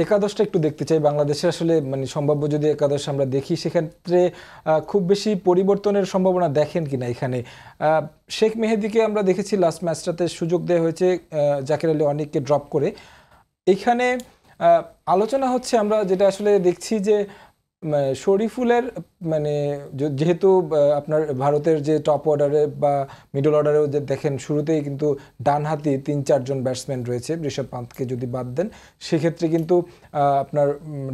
একাদশটা একটু দেখতে চাই বাংলাদেশে। আসলে মানে সম্ভাব্য যদি একাদশ আমরা দেখি সেক্ষেত্রে খুব বেশি পরিবর্তনের সম্ভাবনা দেখেন কিনা এখানে? আহ, শেখ মেহেদীকে আমরা দেখেছি লাস্ট ম্যাচটাতে সুযোগ দেওয়া হয়েছে জাকের আলী অনেককে ড্রপ করে। এখানে আহ, আলোচনা হচ্ছে, আমরা যেটা আসলে দেখছি যে শরীফুলের মানে যেহেতু আপনার ভারতের যে টপ অর্ডারে বা মিডল অর্ডারেও যে দেখেন শুরুতেই কিন্তু ডানহাতি 3-4 জন ব্যাটসম্যান রয়েছে, ঋষভ পান্তকে যদি বাদ দেন সেক্ষেত্রে কিন্তু আপনার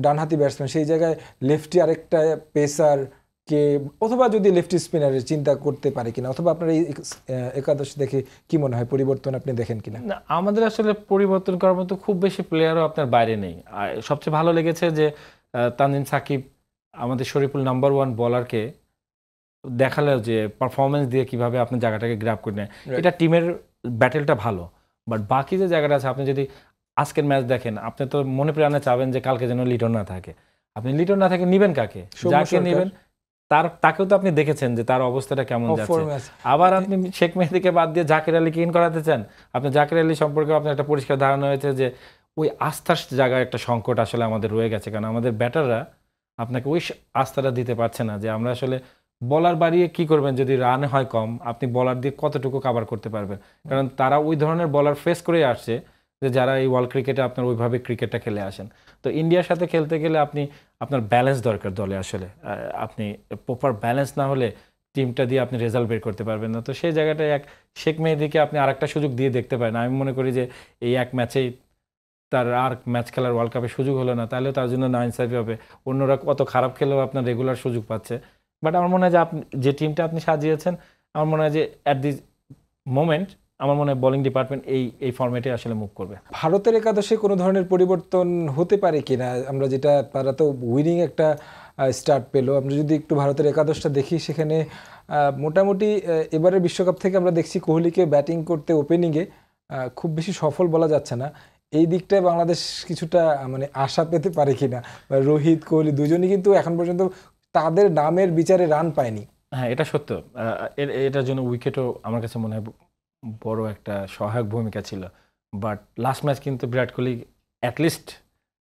ডানহাতি ব্যাটসম্যান, সেই জায়গায় লেফটি আরেকটা পেসার কে অথবা যদি লেফটি স্পিনারের চিন্তা করতে পারে কিনা, অথবা আপনার এই একাদশ দেখে কি মনে হয় পরিবর্তন আপনি দেখেন কিনা? না, আমাদের আসলে পরিবর্তন করার মতো খুব বেশি প্লেয়ারও আপনার বাইরে নেই। আর সবচেয়ে ভালো লেগেছে যে তানজিম সাকিব আমাদের শরীফুল নাম্বার 1 বলারকে দেখালো যে পারফরমেন্স দিয়ে কিভাবে আপনার জায়গাটাকে গ্র্যাব করে নেয়। এটা টিমের ব্যাটেলটা ভালো, বাট বাকি যে জায়গাটা আছে, আপনি যদি আজকের ম্যাচ দেখেন, আপনি তো মনে প্রাণে চাবেন যে কালকে যেন লিটন না থাকে। আপনি লিটন না থাকে নিবেন কাকে? যাকে নিবেন তাকেও তো আপনি দেখেছেন যে তার অবস্থাটা কেমন যাচ্ছে। আবার আপনি শেখ মেহেদীকে বাদ দিয়ে জাকির আলীকে ইন করাতে চান। আপনি জাকির আলী সম্পর্কে আপনার একটা পরিষ্কার ধারণা হয়েছে যে ওই আস্থার জায়গায় একটা সংকট আসলে আমাদের রয়ে গেছে, কারণ আমাদের ব্যাটাররা আপনাকে ওই আস্থাটা দিতে পারছে না যে আমরা আসলে বলার বাড়িয়ে কি করবেন যদি রান হয় কম, আপনি বলার দিয়ে কতটুকু কাভার করতে পারবেন। কারণ তারা ওই ধরনের বলার ফেস করেই আসছে যে যারা এই ওয়ার্ল্ড ক্রিকেটে আপনার ওইভাবে ক্রিকেটটা খেলে আসেন। তো ইন্ডিয়ার সাথে খেলতে গেলে আপনার ব্যালেন্স দরকার দলে। আসলে আপনি প্রপার ব্যালেন্স না হলে টিমটা দিয়ে আপনি রেজাল্ট বের করতে পারবেন না। তো সেই জায়গাটায় শেখ মেহেদীকে আপনি আরেকটা সুযোগ দিয়ে দেখতে পারেন। আমি মনে করি যে এই এক ম্যাচেই তার আর ম্যাচ খেলার ওয়ার্ল্ড কাপে সুযোগ হলো না, তাহলে তার জন্য নাইনসাফি হবে। অন্যরা কত খারাপ খেলেও আপনার রেগুলার সুযোগ পাচ্ছে। বাট আমার মনে হয় যে আপনি যে টিমটা আপনি সাজিয়েছেন, আমার মনে হয় যে অ্যাট দিস মোমেন্ট আমার মনে হয় বোলিং ডিপার্টমেন্ট এই ফরম্যাটে আসলে মুভ করবে। ভারতের একাদশে কোনো ধরনের পরিবর্তন হতে পারে কিনা? আমরা যেটা, তারা তো উইনিং একটা স্টার্ট পেলো, আমরা যদি একটু ভারতের একাদশটা দেখি সেখানে মোটামুটি এবারের বিশ্বকাপ থেকে আমরা দেখছি কোহলিকে ব্যাটিং করতে ওপেনিংয়ে খুব বেশি সফল বলা যাচ্ছে না। এই দিকটায় বাংলাদেশ কিছুটা মানে আশা পেতে পারে কিনা? রোহিত কোহলি দুজনই কিন্তু এখন পর্যন্ত তাদের নামের বিচারে রান পায়নি। হ্যাঁ, এটা সত্য। এটার জন্য উইকেটও আমার কাছে মনে হয় বড় একটা সহায়ক ভূমিকা ছিল। বাট লাস্ট ম্যাচ কিন্তু বিরাট কোহলি অ্যাটলিস্ট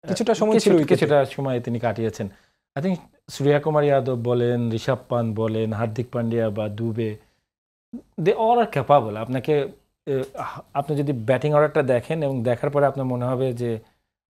কিছুটা সময় ছিল, কিছুটা সময় তিনি কাটিয়েছেন। I think Suryakumar Yadav বলেন, ঋষভ পান্ত বলেন, হার্দিক পান্ডিয়া বা Dube, they all are capable. আপনি যদি ব্যাটিং অর্ডারটা দেখেন এবং দেখার পরে আপনার মনে হবে যে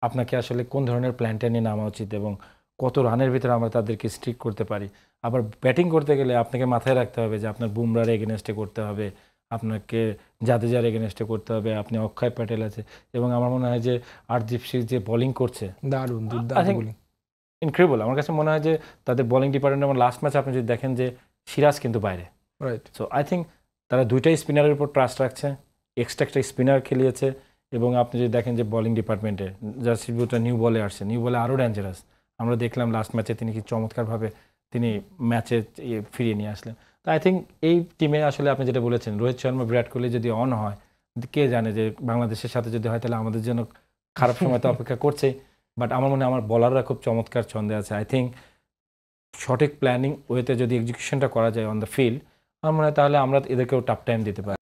আপনাকে আসলে কোন ধরনের প্ল্যানটা নিয়ে নামা উচিত এবং কত রানের ভিতরে আমরা তাদেরকে স্ট্রিক করতে পারি। আবার ব্যাটিং করতে গেলে আপনাকে মাথায় রাখতে হবে যে আপনার বুমরার এগেনস্টে করতে হবে, আপনাকে জাদেজার এগেনস্টে করতে হবে, আপনি অক্ষয় প্যাটেল আছে, এবং আমার মনে হয় যে আরদীপ সিং যে বোলিং করছে দারুণ দুর্দান্ত বোলিং, ইনক্রেডিবল। আমার কাছে মনে হয় যে তাদের বোলিং ডিপার্টমেন্ট, এবং লাস্ট ম্যাচ আপনি যদি দেখেন যে সিরাজ কিন্তু বাইরে। রাইট। সো আই থিঙ্ক তারা দুইটাই স্পিনারের উপর ট্রাস্ট রাখছে, এক্সট্রা একটা স্পিনার খেলিয়েছে। এবং আপনি যদি দেখেন যে বোলিং ডিপার্টমেন্টে জাসপ্রীত বুমরা নিউ বলে আসছে, নিউ বলে আরও ডেঞ্জারাস। আমরা দেখলাম লাস্ট ম্যাচে তিনি কি চমৎকারভাবে তিনি ম্যাচে ফিরিয়ে নিয়ে আসলেন। তো আই থিঙ্ক এই টিমে আসলে আপনি যেটা বলেছেন, রোহিত শর্মা বিরাট কোহলি যদি অন হয়, কে জানে যে বাংলাদেশের সাথে যদি হয় তাহলে আমাদের জন্য খারাপ সময় তো অপেক্ষা করছেই। বাট আমার মনে হয় আমার বলাররা খুব চমৎকার ছন্দে আছে। আই থিঙ্ক সঠিক প্ল্যানিং ওয়েতে যদি এক্সিকিউশনটা করা যায় অন দ্য ফিল্ড, আমার মনে হয় তাহলে আমরা এদেরকেও টাফ টাইম দিতে পারি।